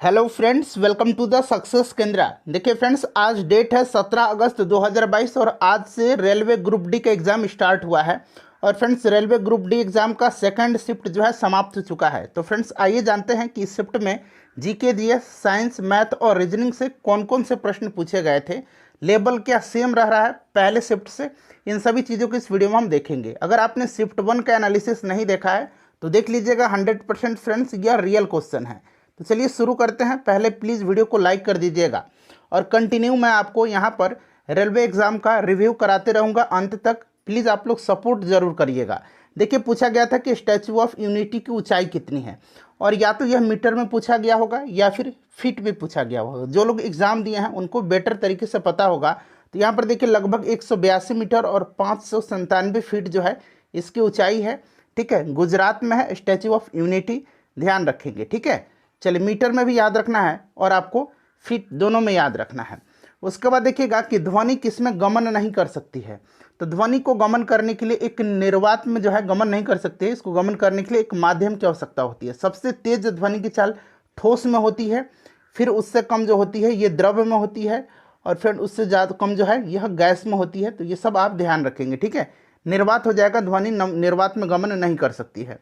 Hello friends, welcome to the success Kendra. देखिए friends, आज date है 17 अगस्त 2022 और आज से रेलवे ग्रुप डी का एग्ज़ाम स्टार्ट हुआ है। और friends, railway group D exam का सेकंड शिफ्ट जो है समाप्त हो चुका है। तो फ्रेंड्स, आइए जानते हैं कि इस शिफ्ट में जीके, जीएस, साइंस, मैथ और रीजनिंग से कौन कौन से प्रश्न पूछे गए थे। लेवल क्या सेम रह रहा है पहले शिफ्ट से, इन सभी चीज़ों को इस वीडियो में हम देखेंगे। अगर आपने शिफ्ट 1 का एनालिसिस नहीं देखा है तो देख लीजिएगा। 100% फ्रेंड्स यह रियल क्वेश्चन है। तो चलिए शुरू करते हैं। पहले प्लीज़ वीडियो को लाइक कर दीजिएगा और कंटिन्यू मैं आपको यहाँ पर रेलवे एग्ज़ाम का रिव्यू कराते रहूँगा अंत तक। प्लीज़ आप लोग सपोर्ट ज़रूर करिएगा। देखिए, पूछा गया था कि स्टैचू ऑफ यूनिटी की ऊंचाई कितनी है, और या तो यह मीटर में पूछा गया होगा या फिर फीट में पूछा गया होगा। जो लोग एग्ज़ाम दिए हैं उनको बेटर तरीके से पता होगा। तो यहाँ पर देखिए, लगभग 182 मीटर और 597 फीट जो है इसकी ऊंचाई है। ठीक है, गुजरात में है स्टैचू ऑफ यूनिटी, ध्यान रखेंगे। ठीक है, चलिए, मीटर में भी याद रखना है और आपको फीट दोनों में याद रखना है। उसके बाद देखिएगा कि ध्वनि किसमें गमन नहीं कर सकती है। तो ध्वनि को गमन करने के लिए एक निर्वात में जो है गमन नहीं कर सकते। इसको गमन करने के लिए एक माध्यम की आवश्यकता होती है। सबसे तेज ध्वनि की चाल ठोस में होती है, फिर उससे कम जो होती है ये द्रव में होती है, और फिर उससे ज़्यादा कम जो है यह गैस में होती है। तो ये सब आप ध्यान रखेंगे। ठीक है, निर्वात हो जाएगा, ध्वनि निर्वात में गमन नहीं कर सकती है।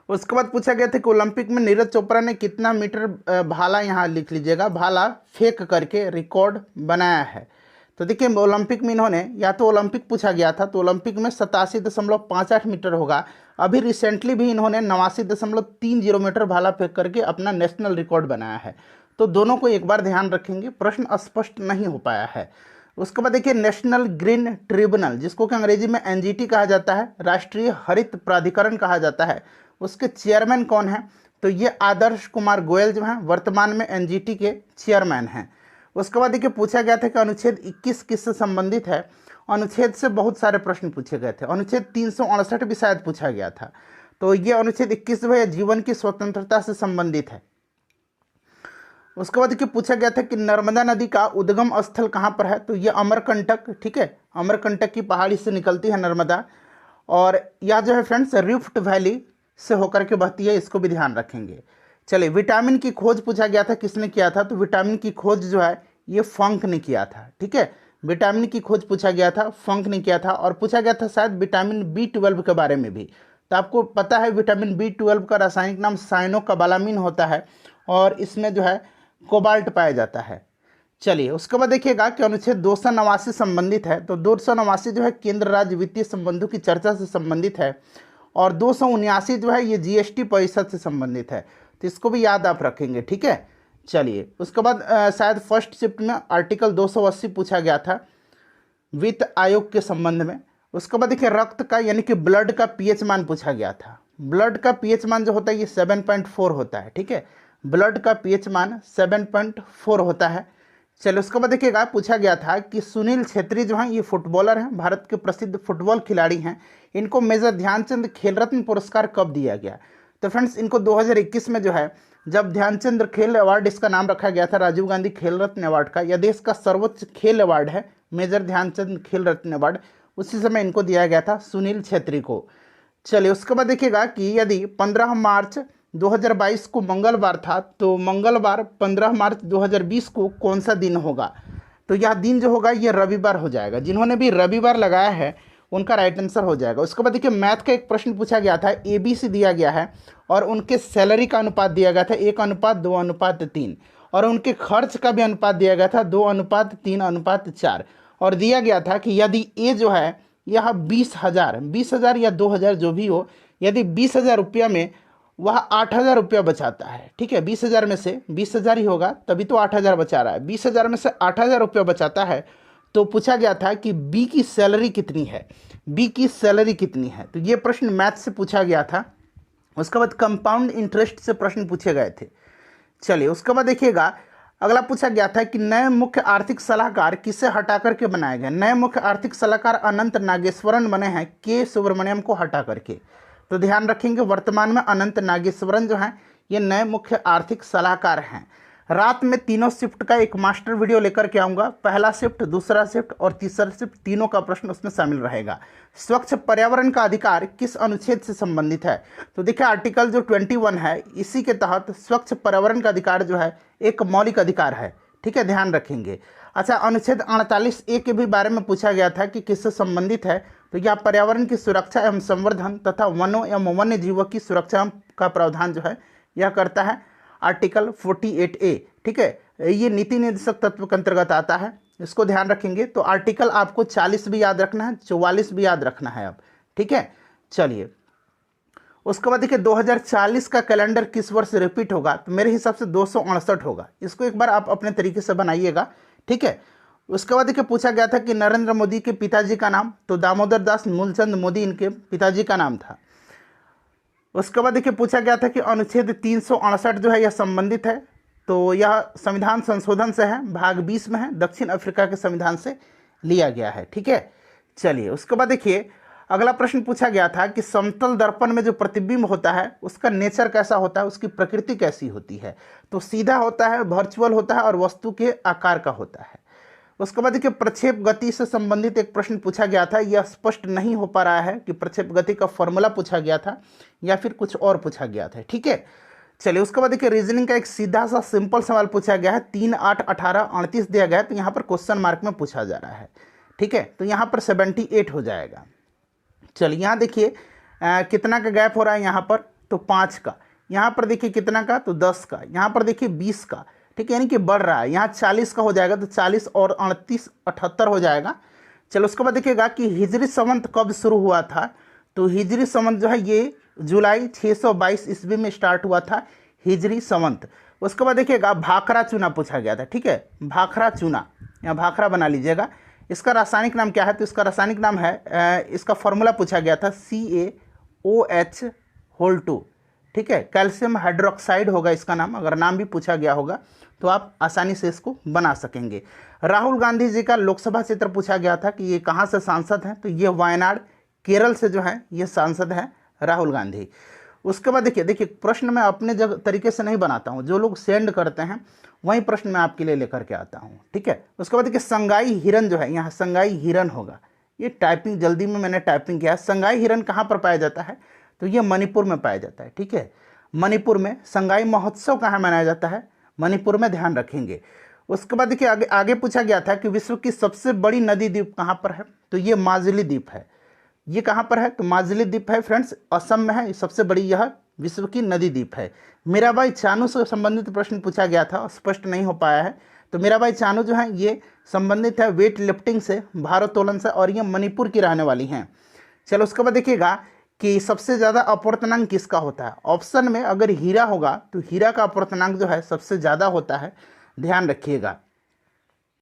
उसके बाद पूछा गया था कि ओलंपिक में नीरज चोपड़ा ने कितना मीटर भाला, यहाँ लिख लीजिएगा, भाला फेंक करके रिकॉर्ड बनाया है। तो देखिए, ओलंपिक में इन्होंने, या तो ओलंपिक पूछा गया था तो ओलंपिक में 87.58 मीटर होगा। अभी रिसेंटली भी इन्होंने 89.30 मीटर भाला फेंक करके अपना नेशनल रिकॉर्ड बनाया है। तो दोनों को एक बार ध्यान रखेंगे, प्रश्न स्पष्ट नहीं हो पाया है। उसके बाद देखिए, नेशनल ग्रीन ट्रिब्यूनल, जिसको कि अंग्रेजी में एनजीटी कहा जाता है, राष्ट्रीय हरित प्राधिकरण कहा जाता है, उसके चेयरमैन कौन है? तो ये आदर्श कुमार गोयल जो हैं वर्तमान में एनजीटी के चेयरमैन हैं। उसके बाद देखिए, पूछा गया था कि अनुच्छेद 21 किससे संबंधित है। अनुच्छेद से बहुत सारे प्रश्न पूछे गए थे। अनुच्छेद 368 भी शायद पूछा गया था। तो ये अनुच्छेद 21 जो है जीवन की स्वतंत्रता से संबंधित है। उसके बाद देखिए, पूछा गया था कि नर्मदा नदी का उद्गम स्थल कहाँ पर है। तो ये अमरकंटक, ठीक है, अमरकंटक की पहाड़ी से निकलती है नर्मदा, और यह जो है फ्रेंड्स रिफ्ट वैली से होकर के बहती है, इसको भी ध्यान रखेंगे। चलिए, विटामिन की खोज पूछा गया था, किसने किया था। तो विटामिन की खोज जो है ये फंक ने किया था। ठीक है, विटामिन की खोज पूछा गया था, फंक ने किया था। और पूछा गया था शायद विटामिन B12 के बारे में भी। तो आपको पता है विटामिन B12 का रासायनिक नाम साइनोकोबालामिन होता है, और इसमें जो है कोबाल्ट पाया जाता है। चलिए, उसके बाद देखिएगा कि अनुच्छेद 289 संबंधित है। तो 289 जो है केंद्र राज्य वित्तीय संबंधों की चर्चा से संबंधित है, और 279 जो है ये जीएसटी परिषद से संबंधित है। तो इसको भी याद आप रखेंगे। ठीक है, चलिए, उसके बाद शायद फर्स्ट शिफ्ट में आर्टिकल 280 पूछा गया था वित्त आयोग के संबंध में। उसके बाद देखिए, रक्त का यानी कि ब्लड का पीएच मान पूछा गया था। ब्लड का पीएच मान जो होता है ये 7.4 होता है। ठीक है, ब्लड का पीएच मान 7.4 होता है। चलिए, उसके बाद देखिएगा, पूछा गया था कि सुनील छेत्री जो हैं ये फुटबॉलर हैं, भारत के प्रसिद्ध फुटबॉल खिलाड़ी हैं। इनको मेजर ध्यानचंद खेल रत्न पुरस्कार कब दिया गया। तो फ्रेंड्स, इनको 2021 में जो है, जब ध्यानचंद खेल अवार्ड, इसका नाम रखा गया था राजीव गांधी खेल रत्न अवार्ड का, यह देश का सर्वोच्च खेल अवार्ड है, मेजर ध्यानचंद खेल रत्न अवार्ड, उसी समय इनको दिया गया था सुनील छेत्री को। चलिए, उसके बाद देखिएगा कि यदि 15 मार्च 2022 को मंगलवार था, तो मंगलवार 15 मार्च 2020 को कौन सा दिन होगा। तो यह दिन जो होगा ये रविवार हो जाएगा। जिन्होंने भी रविवार लगाया है उनका राइट आंसर हो जाएगा। उसके बाद देखिए, मैथ का एक प्रश्न पूछा गया था, ABC दिया गया है, और उनके सैलरी का अनुपात दिया गया था 1:2:3, और उनके खर्च का भी अनुपात दिया गया था 2:3:4, और दिया गया था कि यदि ए जो है यह 20,000 या 2,000 जो भी हो, यदि 20,000 रुपया में वह 8,000 रुपया बचाता है। ठीक है, 20,000 में से 20,000 ही होगा, तभी तो 8,000 बचा रहा है। 20,000 में से 8,000 रुपया बचाता है, तो पूछा गया था कि बी की सैलरी कितनी है, बी की सैलरी कितनी है। तो ये प्रश्न मैथ से पूछा गया था। उसके बाद कंपाउंड इंटरेस्ट से प्रश्न पूछे गए थे। चलिए, उसके बाद देखिएगा, अगला पूछा गया था कि नए मुख्य आर्थिक सलाहकार किसे हटा करके बनाए गए। नए मुख्य आर्थिक सलाहकार अनंत नागेश्वरन बने हैं के सुब्रमण्यम को हटा करके। तो ध्यान रखेंगे, वर्तमान में अनंत नागेश्वरन जो हैं ये नए मुख्य आर्थिक सलाहकार हैं। रात में तीनों शिफ्ट का एक मास्टर वीडियो लेकर के आऊँगा। पहला शिफ्ट, दूसरा शिफ्ट और तीसरा शिफ्ट, तीनों का प्रश्न उसमें शामिल रहेगा। स्वच्छ पर्यावरण का अधिकार किस अनुच्छेद से संबंधित है? तो देखिए आर्टिकल जो 21 है, इसी के तहत स्वच्छ पर्यावरण का अधिकार जो है एक मौलिक अधिकार है। ठीक है, ध्यान रखेंगे। अच्छा, अनुच्छेद 48A के भी बारे में पूछा गया था कि किससे संबंधित है। तो यह पर्यावरण की सुरक्षा एवं संवर्धन तथा वनों एवं वन्य जीवों की सुरक्षा का प्रावधान जो है यह करता है आर्टिकल 48A। ठीक है, ये नीति निर्देशक तत्व के अंतर्गत आता है, इसको ध्यान रखेंगे। तो आर्टिकल आपको 40 भी याद रखना है, 44 भी याद रखना है अब। ठीक है, चलिए उसके बाद देखिए 2040 का कैलेंडर किस वर्ष रिपीट होगा? तो मेरे हिसाब से 268 होगा। इसको एक बार आप अपने तरीके से बनाइएगा। ठीक है, उसके बाद देखिए पूछा गया था कि नरेंद्र मोदी के पिताजी का नाम, तो दामोदर दास मूलचंद मोदी इनके पिताजी का नाम था। उसके बाद देखिए पूछा गया था कि अनुच्छेद 368 जो है यह संबंधित है, तो यह संविधान संशोधन से है, भाग 20 में है, दक्षिण अफ्रीका के संविधान से लिया गया है। ठीक है, चलिए उसके बाद देखिए अगला प्रश्न पूछा गया था कि समतल दर्पण में जो प्रतिबिंब होता है उसका नेचर कैसा होता है, उसकी प्रकृति कैसी होती है? तो सीधा होता है, वर्चुअल होता है और वस्तु के आकार का होता है। उसके बाद देखिए प्रक्षेप गति से संबंधित एक प्रश्न पूछा गया था। यह स्पष्ट नहीं हो पा रहा है कि प्रक्षेप गति का फॉर्मूला पूछा गया था या फिर कुछ और पूछा गया था। ठीक है, चलिए उसके बाद देखिए रीजनिंग का एक सीधा सा सिंपल सवाल पूछा गया है। 3, 8, 18, 38 दिया गया है, तो यहाँ पर क्वेश्चन मार्क में पूछा जा रहा है। ठीक है, तो यहाँ पर 78 हो जाएगा। चलिए यहाँ देखिए कितना का गैप हो रहा है यहाँ पर, तो 5 का। यहाँ पर देखिए कितना का, तो 10 का। यहाँ पर देखिए 20 का। ठीक है, यानी कि बढ़ रहा है। यहाँ 40 का हो जाएगा, तो 40 और 38 78 हो जाएगा। चलो उसके बाद देखिएगा कि हिजरी संवत कब शुरू हुआ था? तो हिजरी संवत जो है ये जुलाई 622 ईस्वी में स्टार्ट हुआ था, हिजरी संवत। उसके बाद देखिएगा भाखरा चूना पूछा गया था। ठीक है, भाखरा चूना या भाखरा बना लीजिएगा। इसका रासायनिक नाम क्या है? तो इसका रासायनिक नाम है, इसका फॉर्मूला पूछा गया था CaOH2। ठीक है, कैल्शियम हाइड्रोक्साइड होगा इसका नाम। अगर नाम भी पूछा गया होगा तो आप आसानी से इसको बना सकेंगे। राहुल गांधी जी का लोकसभा क्षेत्र पूछा गया था कि ये कहाँ से सांसद हैं? तो ये वायनाड केरल से जो है ये सांसद हैं राहुल गांधी। उसके बाद देखिए प्रश्न मैं अपने तरीके से नहीं बनाता हूँ, जो लोग सेंड करते हैं वही प्रश्न मैं आपके लिए लेकर के आता हूँ। ठीक है, उसके बाद देखिए संगाई हिरन जो है, यहाँ संगाई हिरन होगा। ये टाइपिंग जल्दी में मैंने टाइपिंग किया है। संगाई हिरन कहाँ पर पाया जाता है? तो ये मणिपुर में पाया जाता है। ठीक है, मणिपुर में। संगाई महोत्सव कहाँ मनाया जाता है? मणिपुर में, ध्यान रखेंगे। उसके बाद देखिए आगे पूछा गया था कि विश्व की सबसे बड़ी नदी द्वीप कहाँ पर है? तो ये माजुली द्वीप है। ये कहाँ पर है? तो माजुली द्वीप है फ्रेंड्स, असम में है। सबसे बड़ी यह विश्व की नदी द्वीप है। मीराबाई चानू से संबंधित प्रश्न पूछा गया था, स्पष्ट नहीं हो पाया है। तो मीराबाई चानू जो है ये संबंधित है वेट लिफ्टिंग से, भारोत्तोलन से, और ये मणिपुर की रहने वाली हैं। चलो उसके बाद देखिएगा कि सबसे ज़्यादा अपवर्तनांक किसका होता है? ऑप्शन में अगर हीरा होगा तो हीरा का अपवर्तनांक जो है सबसे ज़्यादा होता है, ध्यान रखिएगा।